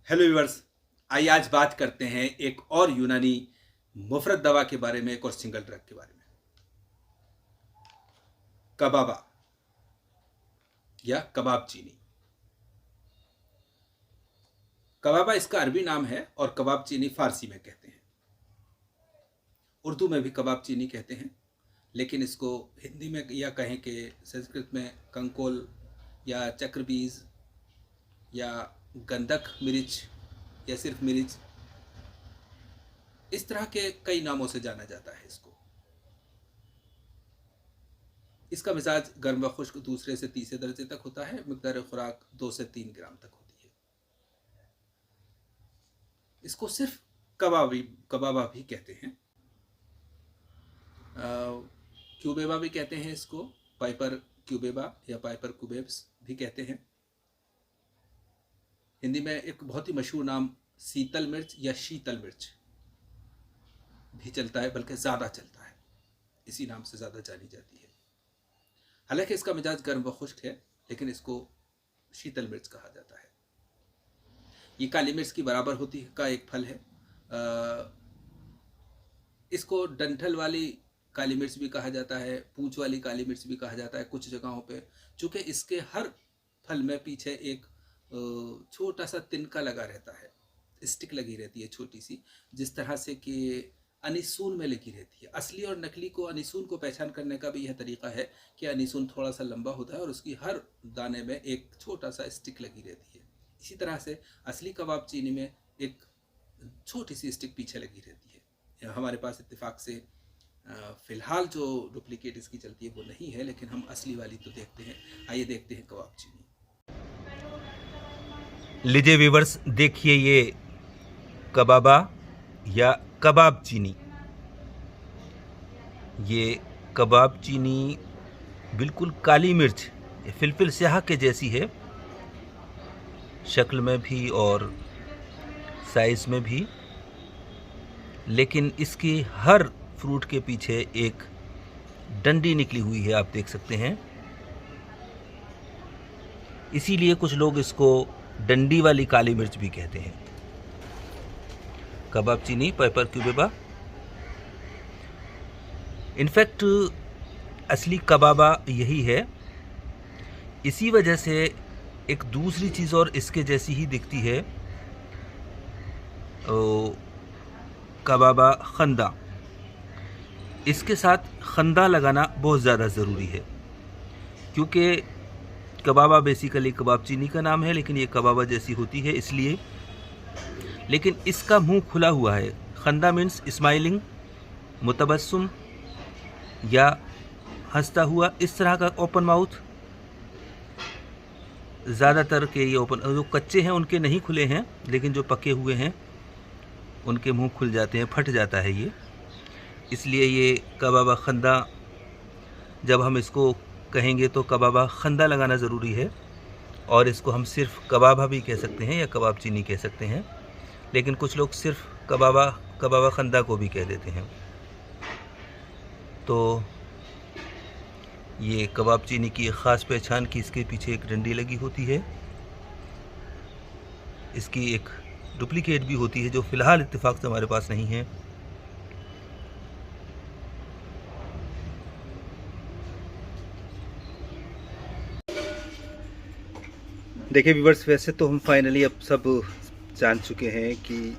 Hello viewers. आइए आज बात करते हैं एक और यूनानी मुफरत दवा के बारे में, एक और सिंगल ड्रग के बारे में। कबाबा या कबाब चीनी। कबाबा इसका अरबी नाम है और कबाब चीनी फारसी में कहते हैं। उर्दू में भी कबाब चीनी कहते हैं, लेकिन इसको हिंदी में या कहें कि संस्कृत में कंकोल या चक्रबीज या गंधक मिर्च या सिर्फ मिर्च, इस तरह के कई नामों से जाना जाता है इसको। इसका मिजाज गर्म व खुश्क दूसरे से तीसरे दर्जे तक होता है। मिकदार खुराक 2 से 3 ग्राम तक होती है। इसको सिर्फ कबाबा भी कहते हैं, क्यूबेबा भी कहते हैं इसको, पाइपर क्यूबेबा या पाइपर कुबेब्स भी कहते हैं। हिंदी में एक बहुत ही मशहूर नाम शीतल मिर्च या शीतल मिर्च भी चलता है, बल्कि ज़्यादा चलता है, इसी नाम से ज़्यादा जानी जाती है। हालांकि इसका मिजाज गर्म व खुश्क है, लेकिन इसको शीतल मिर्च कहा जाता है। ये काली मिर्च की बराबर होती है का एक फल है। इसको डंठल वाली काली मिर्च भी कहा जाता है, पूंछ वाली काली मिर्च भी कहा जाता है कुछ जगहों पे, चूँकि इसके हर फल में पीछे एक छोटा सा तिनका लगा रहता है, स्टिक लगी रहती है छोटी सी, जिस तरह से कि अनिसून में लगी रहती है। असली और नकली को, अनिसून को पहचान करने का भी यह तरीका है कि अनिसून थोड़ा सा लंबा होता है और उसकी हर दाने में एक छोटा सा स्टिक लगी रहती है। इसी तरह से असली कबाब चीनी में एक छोटी सी स्टिक पीछे लगी रहती है। हमारे पास इत्तेफाक से फ़िलहाल जो डुप्लीकेट इसकी चलती है वो नहीं है, लेकिन हम असली वाली तो देखते हैं। आइए देखते हैं कबाब चीनी। लीजिए व्यूवर्स, देखिए ये कबाबा या कबाब चीनी। ये कबाब चीनी बिल्कुल काली मिर्च फिलफिल स्याह के जैसी है, शक्ल में भी और साइज़ में भी, लेकिन इसकी हर फ्रूट के पीछे एक डंडी निकली हुई है, आप देख सकते हैं। इसीलिए कुछ लोग इसको डंडी वाली काली मिर्च भी कहते हैं। कबाब चीनी, पाइपर क्यूबेबा। इनफैक्ट असली कबाबा यही है। इसी वजह से एक दूसरी चीज़ और इसके जैसी ही दिखती है, कबाबा खंदा। इसके साथ खंदा लगाना बहुत ज़्यादा ज़रूरी है, क्योंकि कबाबा बेसिकली कबाब चीनी का नाम है, लेकिन ये कबाबा जैसी होती है इसलिए। लेकिन इसका मुंह खुला हुआ है। खंदा मीन्स स्माइलिंग, मुतबस्सुम या हंसता हुआ, इस तरह का ओपन माउथ। ज़्यादातर के ये ओपन, जो कच्चे हैं उनके नहीं खुले हैं, लेकिन जो पके हुए हैं उनके मुंह खुल जाते हैं, फट जाता है ये। इसलिए ये कबाबा खंदा, जब हम इसको कहेंगे तो कबाबा खंदा लगाना ज़रूरी है। और इसको हम सिर्फ कबाबा भी कह सकते हैं या कबाब चीनी कह सकते हैं, लेकिन कुछ लोग सिर्फ कबाबा खंदा को भी कह देते हैं। तो ये कबाब चीनी की एक ख़ास पहचान कि इसके पीछे एक डंडी लगी होती है। इसकी एक डुप्लीकेट भी होती है जो फ़िलहाल इत्तेफाक से हमारे पास नहीं है। देखिए व्यूवर्स, वैसे तो हम फाइनली अब सब जान चुके हैं कि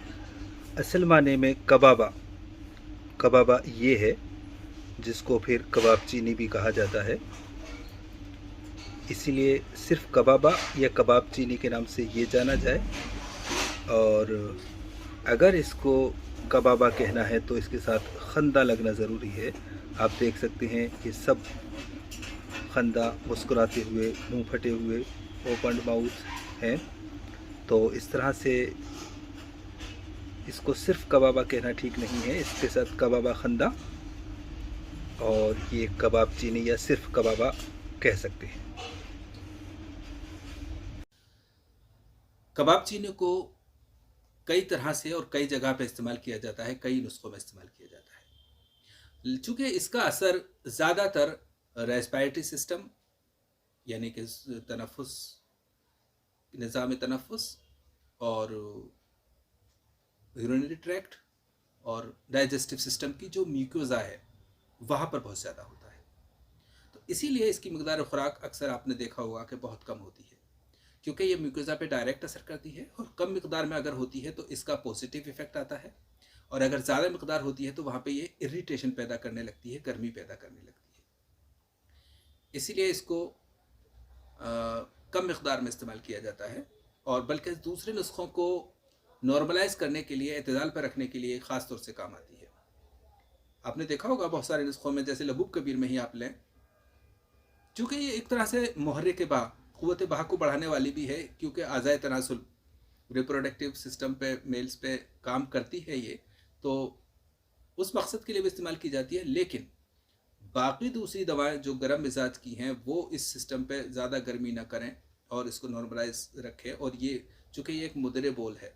असल माने में कबाबा ये है, जिसको फिर कबाब चीनी भी कहा जाता है। इसीलिए सिर्फ कबाबा या कबाब चीनी के नाम से ये जाना जाए। और अगर इसको कबाबा कहना है तो इसके साथ खंदा लगना ज़रूरी है। आप देख सकते हैं ये सब खंदा, मुस्कुराते हुए, मुंह फटे हुए, ओपन माउथ हैं। तो इस तरह से इसको सिर्फ कबाबा कहना ठीक नहीं है। इसके साथ कबाबा खंदा और ये कबाब चीनी या सिर्फ कबाबा कह सकते हैं। कबाब चीनी को कई तरह से और कई जगह पे इस्तेमाल किया जाता है, कई नुस्खों में इस्तेमाल किया जाता है। चूँकि इसका असर ज़्यादातर रेस्पिरेटरी सिस्टम यानी कि तनफ़ुस, निज़ाम तनफ़ुस और यूरिनरी ट्रैक्ट और डाइजेस्टिव सिस्टम की जो म्यूकोजा है वहाँ पर बहुत ज़्यादा होता है। तो इसीलिए इसकी मकदार खुराक अक्सर आपने देखा होगा कि बहुत कम होती है, क्योंकि ये म्यूकोजा पे डायरेक्ट असर करती है, और कम मकदार में अगर होती है तो इसका पॉजिटिव इफेक्ट आता है, और अगर ज़्यादा मकदार होती है तो वहाँ पे ये इरिटेशन पैदा करने लगती है, गर्मी पैदा करने लगती है। इसीलिए इसको कम मकदार में इस्तेमाल किया जाता है, और बल्कि दूसरे नुस्खों को नॉर्मलाइज करने के लिए, एतदाल पर रखने के लिए ख़ास तौर से काम आती है। आपने देखा होगा बहुत सारे नुस्खों में, जैसे लबूब कबीर में ही आप लें, चूँकि ये एक तरह से मुहर्रिक बाह, क़ुव्वत बाह को बढ़ाने वाली भी है, क्योंकि आज़ाए तनासुल, रिप्रोडक्टिव सिस्टम पे, मेल्स पे काम करती है ये, तो उस मकसद के लिए भी इस्तेमाल की जाती है। लेकिन बाकी दूसरी दवाएं जो गर्म मिजाज की हैं वो इस सिस्टम पे ज़्यादा गर्मी ना करें और इसको नॉर्मलाइज रखें। और ये चूँकि ये एक मुदरे बोल है,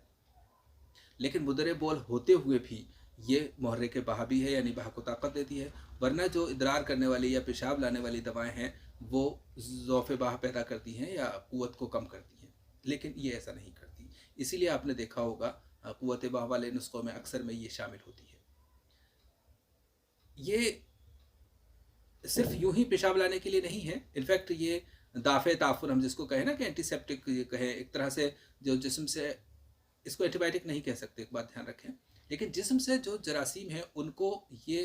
लेकिन मुदरे बोल होते हुए भी ये मुहर्रिक बाह भी है, यानी बाह को ताकत देती है। वरना जो इदरार करने वाली या पेशाब लाने वाली दवाएं हैं वो ज़ौफ़ बाह पैदा करती हैं या क़ुव्वत को कम करती हैं, लेकिन ये ऐसा नहीं करती। इसीलिए आपने देखा होगा क़ुव्वत बाह वाले नुस्खों में अक्सर में ये शामिल होती है। ये सिर्फ यूं ही पेशाब लाने के लिए नहीं है, इनफैक्ट ये दाफ़े ताफुर हम जिसको कहें ना कि एंटीसेप्टिक ये कहें, एक तरह से जो जिस्म से, इसको एंटीबायोटिक नहीं कह सकते, एक बात ध्यान रखें, लेकिन जिस्म से जो जरासीम है उनको ये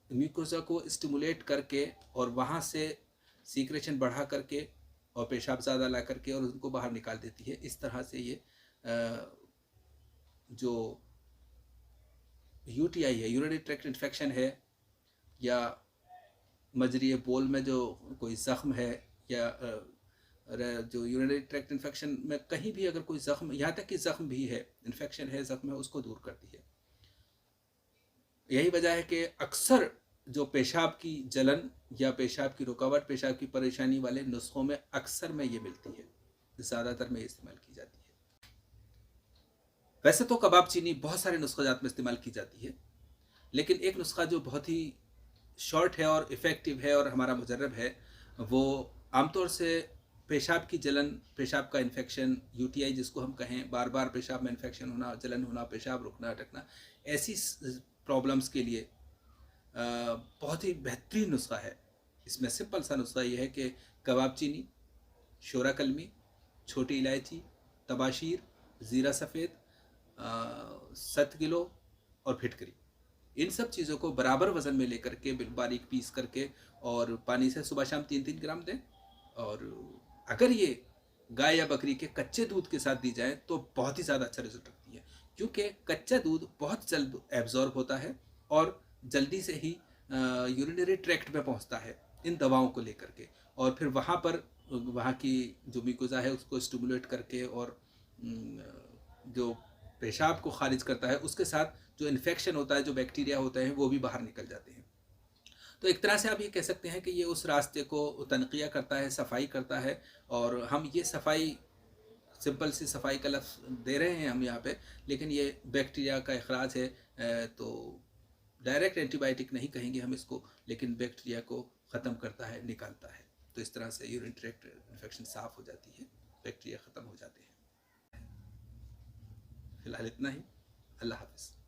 म्यूकोजा को स्टिमुलेट करके और वहाँ से सीक्रेशन बढ़ा करके और पेशाब ज़्यादा ला करके और उनको बाहर निकाल देती है। इस तरह से ये जो यूटीआई है, यूरिनरी ट्रैक्ट इन्फेक्शन है, या मजरी बोल में जो कोई ज़ख्म है, या जो यूरिनरी ट्रैक्ट इन्फेक्शन में कहीं भी अगर कोई ज़ख्म, यहाँ तक कि ज़ख्म भी है, इन्फेक्शन है, ज़ख्म है, उसको दूर करती है। यही वजह है कि अक्सर जो पेशाब की जलन या पेशाब की रुकावट, पेशाब की परेशानी वाले नुस्खों में अक्सर में ये मिलती है, ज़्यादातर में इस्तेमाल की जाती है। वैसे तो कबाब चीनी बहुत सारे नुस्खाजात में इस्तेमाल की जाती है, लेकिन एक नुस्खा जो बहुत ही शॉर्ट है और इफ़ेक्टिव है और हमारा मुजर्रब है, वो आमतौर से पेशाब की जलन, पेशाब का इन्फेक्शन, यूटीआई जिसको हम कहें, बार बार पेशाब में इन्फेक्शन होना, जलन होना, पेशाब रुकना अटकना, ऐसी प्रॉब्लम्स के लिए बहुत ही बेहतरीन नुस्खा है। इसमें सिंपल सा नुस्खा ये है कि कबाब चीनी, शोरा कलमी, छोटी इलायची, तबाशीर, ज़ीरा सफ़ेद, सतगिलो और फिटकरी, इन सब चीज़ों को बराबर वज़न में लेकर के बारीक पीस करके और पानी से सुबह शाम 3-3 ग्राम दें। और अगर ये गाय या बकरी के कच्चे दूध के साथ दी जाए तो बहुत ही ज़्यादा अच्छा रिजल्ट रखती है, क्योंकि कच्चा दूध बहुत जल्द एब्जॉर्ब होता है और जल्दी से ही यूरिनरी ट्रैक्ट में पहुंचता है इन दवाओं को लेकर के, और फिर वहाँ पर वहाँ की जो म्यूकोजा है उसको स्टिमुलेट करके और जो पेशाब को खारिज करता है, उसके साथ जो इन्फेक्शन होता है, जो बैक्टीरिया होते हैं, वो भी बाहर निकल जाते हैं। तो एक तरह से आप ये कह सकते हैं कि ये उस रास्ते को तनकिया करता है, सफाई करता है। और हम ये सफाई, सिंपल सी सफाई का लफ्ज़ दे रहे हैं हम यहाँ पे, लेकिन ये बैक्टीरिया का इखराज है, तो डायरेक्ट एंटीबायोटिक नहीं कहेंगे हम इसको, लेकिन बैक्टीरिया को ख़त्म करता है, निकालता है। तो इस तरह से यूरिन ट्रैक्ट इन्फेक्शन साफ़ हो जाती है, बैक्टीरिया ख़त्म हो जाते हैं। फ़िलहाल इतना ही। अल्लाह हाफ़िज़।